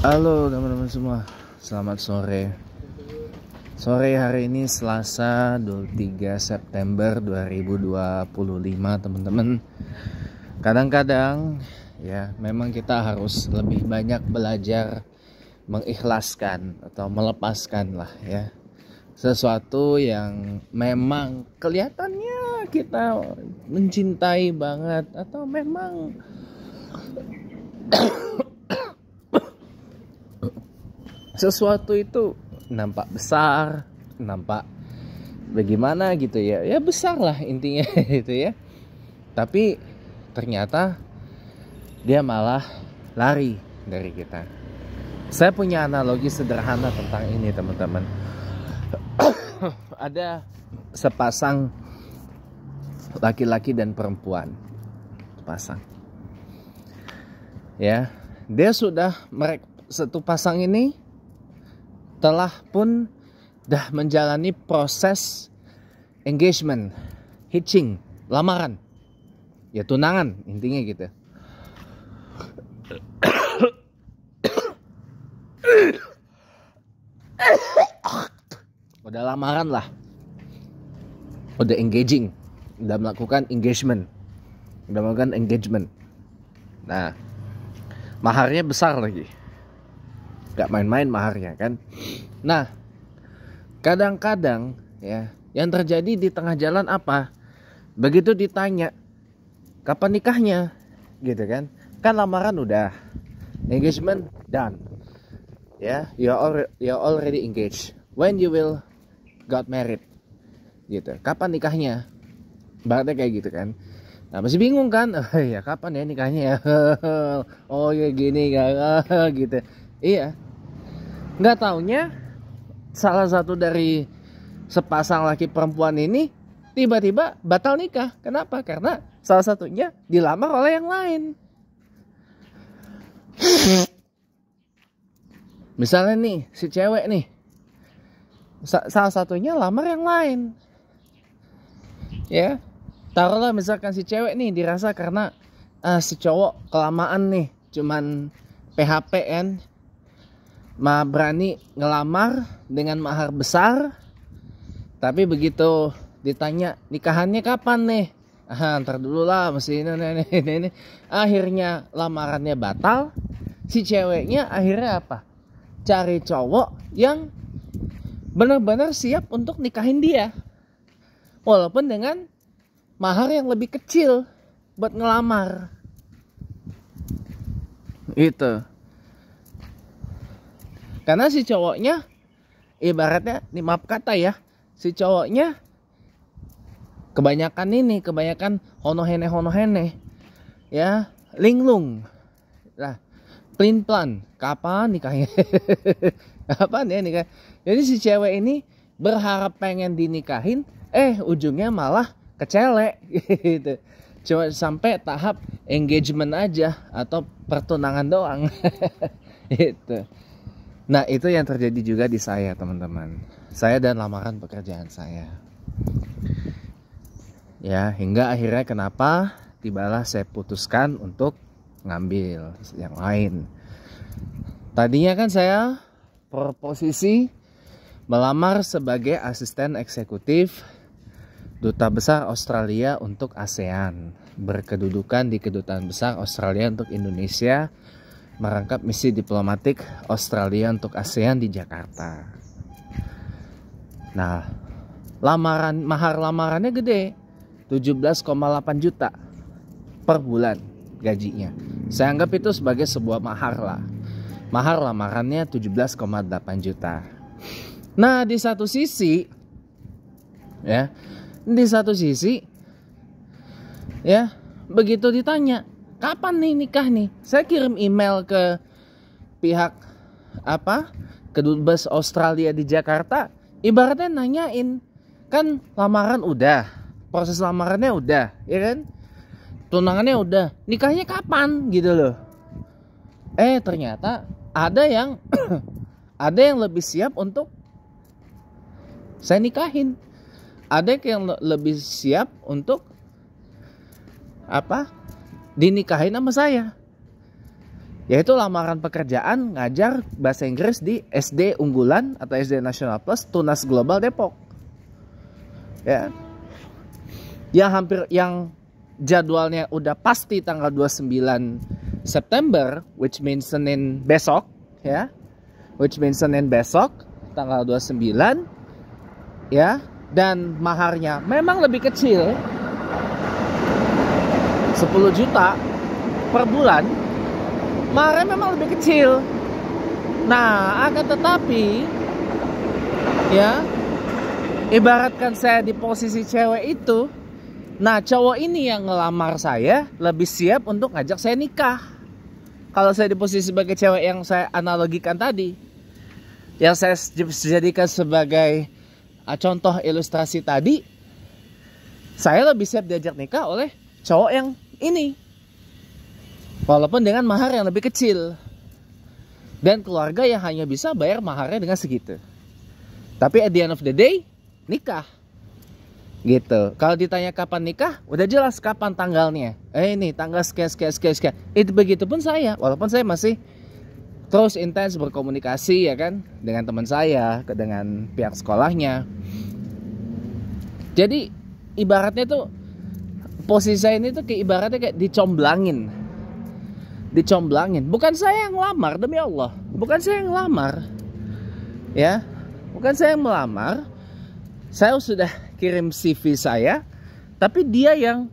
Halo teman-teman semua, selamat sore. Sore hari ini Selasa 23 September 2025 teman-teman. Kadang-kadang ya memang kita harus lebih banyak belajar mengikhlaskan atau melepaskan lah ya sesuatu yang memang kelihatannya kita mencintai banget atau memang sesuatu itu nampak besar, nampak bagaimana gitu ya. Ya besar lah intinya itu ya. Tapi ternyata dia malah lari dari kita. Saya punya analogi sederhana tentang ini teman-teman. Ada sepasang laki-laki dan perempuan. Sepasang. Ya, dia sudah satu pasang ini telah pun dah menjalani proses engagement, hitching, lamaran, ya tunangan intinya gitu. Udah lamaran lah, udah engaging, udah melakukan engagement, udah melakukan engagement. Nah, maharnya besar lagi. Gak main-main maharnya kan. Nah, kadang-kadang ya yang terjadi di tengah jalan apa? Begitu ditanya kapan nikahnya gitu kan. Kan lamaran udah, engagement done. Ya, you're already engaged. When you will got married gitu. Kapan nikahnya? Berarti kayak gitu kan. Nah, masih bingung kan? Oh ya, kapan ya nikahnya ya? Oh ya gini gitu. Iya. Nggak taunya salah satu dari sepasang laki perempuan ini tiba-tiba batal nikah. Kenapa? Karena salah satunya dilamar oleh yang lain. Misalnya nih, si cewek nih, salah satunya lamar yang lain. Ya, taruhlah misalkan si cewek nih dirasa karena si cowok kelamaan nih, cuman PHP kan, berani ngelamar dengan mahar besar, tapi begitu ditanya nikahannya kapan nih, ntar dulu lah mesti ini. Akhirnya lamarannya batal. Si ceweknya akhirnya apa? Cari cowok yang benar-benar siap untuk nikahin dia, walaupun dengan mahar yang lebih kecil buat ngelamar. Gitu. Karena si cowoknya ibaratnya, nih maaf kata ya, si cowoknya kebanyakan honohene ya, linglung lah, plin plan, kapan nikahnya? Kapan ya nikah? Jadi si cewek ini berharap pengen dinikahin, ujungnya malah kecelek gitu. Cuma sampai tahap engagement aja atau pertunangan doang. Itu. Nah, itu yang terjadi juga di saya, teman-teman. Saya dan lamaran pekerjaan saya. Ya, hingga akhirnya kenapa tibalah saya putuskan untuk ngambil yang lain. Tadinya kan saya posisi melamar sebagai asisten eksekutif Duta Besar Australia untuk ASEAN. Berkedudukan di Kedutaan Besar Australia untuk Indonesia, merangkap misi diplomatik Australia untuk ASEAN di Jakarta. Nah, mahar lamarannya gede, 17,8 juta per bulan gajinya. Saya anggap itu sebagai sebuah mahar lah. Mahar lamarannya 17,8 juta. Nah, di satu sisi ya, begitu ditanya kapan nih nikah nih, saya kirim email ke pihak Kedubes Australia di Jakarta, ibaratnya nanyain, kan lamaran udah, proses lamarannya udah, ya kan, tunangannya udah, nikahnya kapan gitu loh. Ternyata ada yang ada yang lebih siap untuk saya nikahin, ada yang lebih siap untuk dinikahin sama saya. yaitu lamaran pekerjaan ngajar bahasa Inggris di SD unggulan atau SD Nasional Plus Tunas Global Depok. Ya. Yang jadwalnya udah pasti tanggal 29 September, which means Senin besok, ya. Which means Senin besok tanggal 29, ya. Dan maharnya memang lebih kecil, 10 juta per bulan. Maharnya memang lebih kecil. Nah, akan tetapi, ya, ibaratkan saya di posisi cewek itu, nah cowok ini yang ngelamar saya lebih siap untuk ngajak saya nikah. Kalau saya di posisi sebagai cewek yang saya analogikan tadi, yang saya jadikan sebagai contoh ilustrasi tadi, saya lebih siap diajak nikah oleh cowok yang ini, walaupun dengan mahar yang lebih kecil, dan keluarga yang hanya bisa bayar maharnya dengan segitu. Tapi at the end of the day, nikah gitu. Kalau ditanya kapan nikah, udah jelas kapan tanggalnya. Ini tanggal sekian. Itu begitu pun saya, walaupun saya masih terus intens berkomunikasi, ya kan, dengan teman saya, dengan pihak sekolahnya. Jadi ibaratnya tuh posisi saya ini tuh kayak ibaratnya kayak dicomblangin. Bukan saya yang ngelamar, demi Allah. Bukan saya yang ngelamar, ya. Bukan saya yang melamar. Saya sudah kirim CV saya, tapi dia yang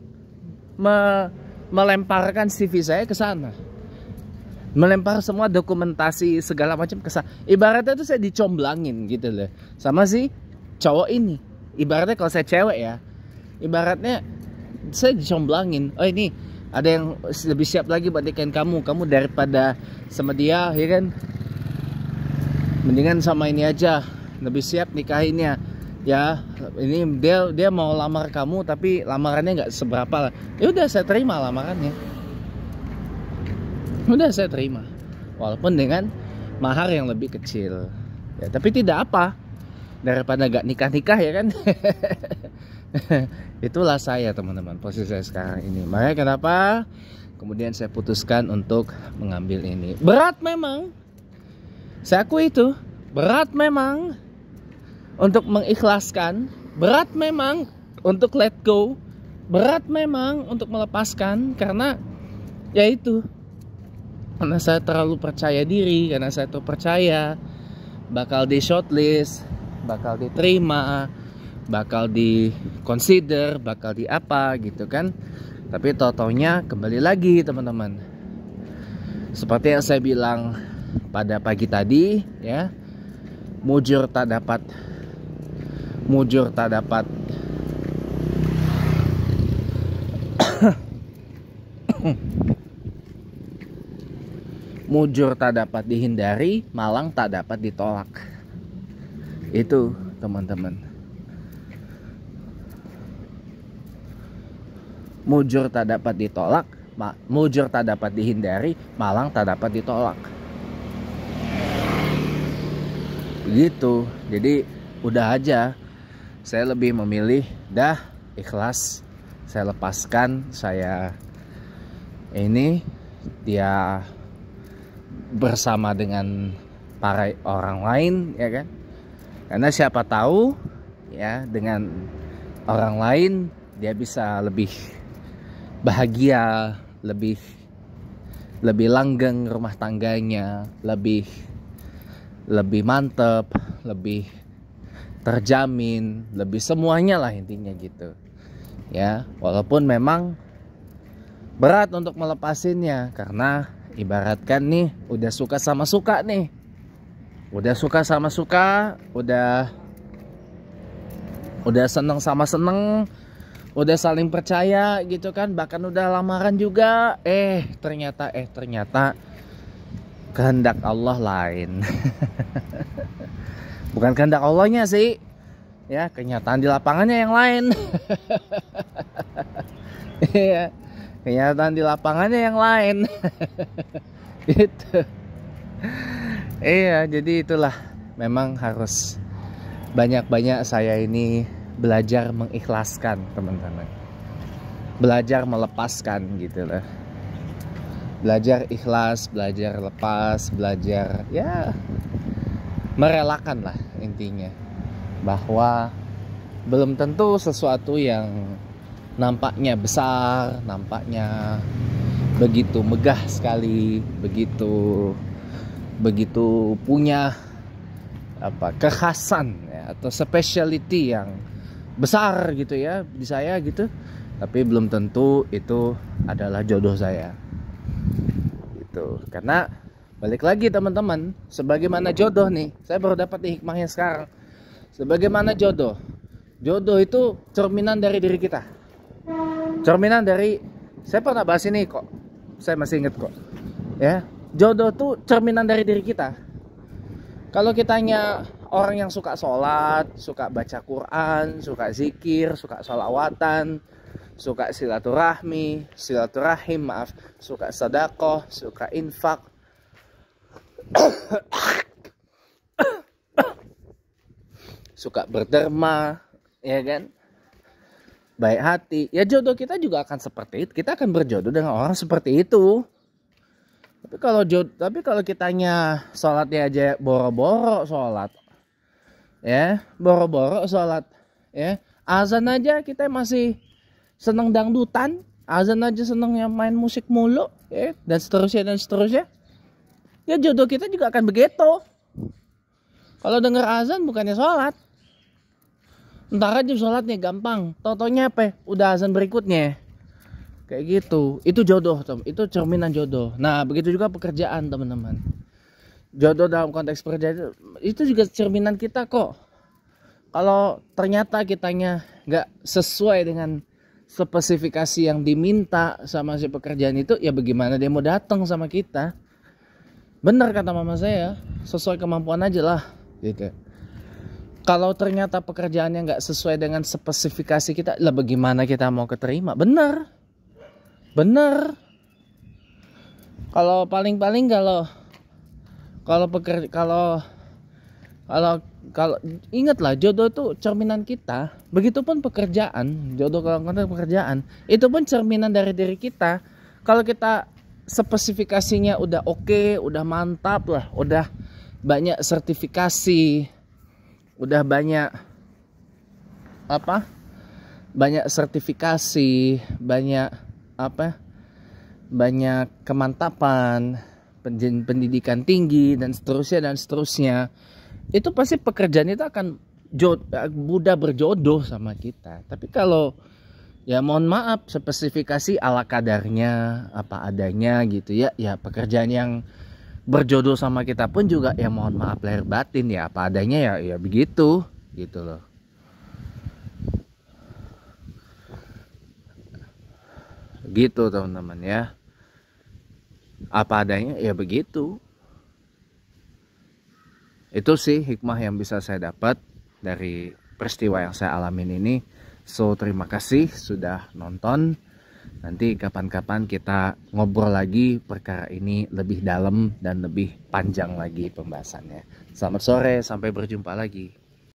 melemparkan CV saya ke sana. Melempar semua dokumentasi segala macam ke sana. Ibaratnya itu saya dicomblangin gitu loh sama si cowok ini. Ibaratnya kalau saya cewek ya, ibaratnya saya dicomblangin. Oh, ini ada yang lebih siap lagi buat nikahin kamu daripada sama dia, ya kan? Mendingan sama ini aja, lebih siap nikahinnya. Ya, ini dia mau lamar kamu tapi lamarannya nggak seberapa lah. Ya udah, saya terima lamarannya. Udah, saya terima, walaupun dengan mahar yang lebih kecil. Ya, tapi tidak apa, daripada nggak nikah ya kan. Itulah saya, teman-teman, posisi saya sekarang ini. Makanya kenapa kemudian saya putuskan untuk mengambil ini. Berat memang, saya akui itu. Berat memang untuk mengikhlaskan, berat memang untuk let go, berat memang untuk melepaskan, karena ya itu, karena saya terlalu percaya diri, karena saya tuh percaya bakal di shortlist, bakal diterima, bakal di consider, bakal di apa gitu kan. Tapi tau-taunya kembali lagi, teman-teman, seperti yang saya bilang pada pagi tadi, ya, mujur tak dapat mujur tak dapat dihindari, malang tak dapat ditolak. Itu, teman-teman. Mujur tak dapat ditolak, mujur tak dapat dihindari, malang tak dapat ditolak. Begitu. Jadi udah aja, saya lebih memilih dah ikhlas, saya lepaskan, saya ini dia bersama dengan para orang lain, ya kan. Karena siapa tahu ya, dengan orang lain dia bisa lebih bahagia, lebih langgeng rumah tangganya, lebih mantep, lebih terjamin, lebih semuanya lah intinya gitu. Ya, walaupun memang berat untuk melepasinnya, karena ibaratkan nih udah suka sama suka nih. Udah suka sama suka, udah seneng sama seneng, udah saling percaya gitu kan, bahkan udah lamaran juga, ternyata kehendak Allah lain. Bukan kehendak Allahnya sih, ya, kenyataan di lapangannya yang lain. Iya, kenyataan di lapangannya yang lain. Gitu. Iya, jadi itulah, memang harus banyak-banyak saya ini belajar mengikhlaskan, teman-teman. Belajar melepaskan gitu loh. belajar ikhlas, belajar lepas, belajar ya merelakan lah intinya, bahwa belum tentu sesuatu yang nampaknya besar, nampaknya begitu megah sekali, begitu punya kekhasan ya, atau specialty yang besar gitu ya di saya gitu, tapi belum tentu itu adalah jodoh saya gitu. Karena balik lagi teman-teman, sebagaimana jodoh nih, saya baru dapat nih hikmahnya sekarang. Sebagaimana jodoh itu cerminan dari diri kita, cerminan dari, saya pernah bahas ini kok, saya masih inget kok ya. Jodoh tuh cerminan dari diri kita. Kalau kitanya orang yang suka sholat, suka baca Quran, suka zikir, suka sholawatan, suka silaturahim, suka sedekah, suka infak, suka berderma, ya kan, baik hati, ya jodoh kita juga akan seperti itu. Kita akan berjodoh dengan orang seperti itu. Tapi kalau kitanya sholatnya aja boro-boro sholat, ya boro-boro sholat, ya azan aja kita masih seneng dangdutan, azan aja seneng yang main musik mulu, ya, dan seterusnya. Ya jodoh kita juga akan begitu. Kalau dengar azan bukannya sholat, ntar aja sholatnya gampang, totonya apa? Udah azan berikutnya. Kayak gitu. Itu jodoh, itu cerminan jodoh. Nah, begitu juga pekerjaan, teman-teman. Jodoh dalam konteks pekerjaan itu juga cerminan kita kok. Kalau ternyata kitanya nggak sesuai dengan spesifikasi yang diminta sama si pekerjaan itu, ya bagaimana dia mau datang sama kita? Benar kata mama saya, sesuai kemampuan aja lah gitu. Kalau ternyata pekerjaannya nggak sesuai dengan spesifikasi kita, lah bagaimana kita mau keterima? Benar. Kalau paling kalau ingatlah, jodoh itu cerminan kita. Begitupun pekerjaan, jodoh kalau konteks pekerjaan itu pun cerminan dari diri kita. Kalau kita spesifikasinya udah oke, udah mantap lah, udah banyak sertifikasi, udah banyak sertifikasi, banyak kemantapan, pendidikan tinggi dan seterusnya, itu pasti pekerjaan itu akan mudah berjodoh sama kita. Tapi kalau ya mohon maaf, spesifikasi ala kadarnya, apa adanya gitu ya, ya pekerjaan yang berjodoh sama kita pun juga ya mohon maaf lahir batin ya apa adanya, ya begitu gitu loh. Gitu teman-teman ya, apa adanya ya begitu. Itu sih hikmah yang bisa saya dapat dari peristiwa yang saya alamin ini. So terima kasih sudah nonton. Nanti kapan-kapan kita ngobrol lagi perkara ini lebih dalam dan lebih panjang lagi pembahasannya. Selamat sore, sampai berjumpa lagi.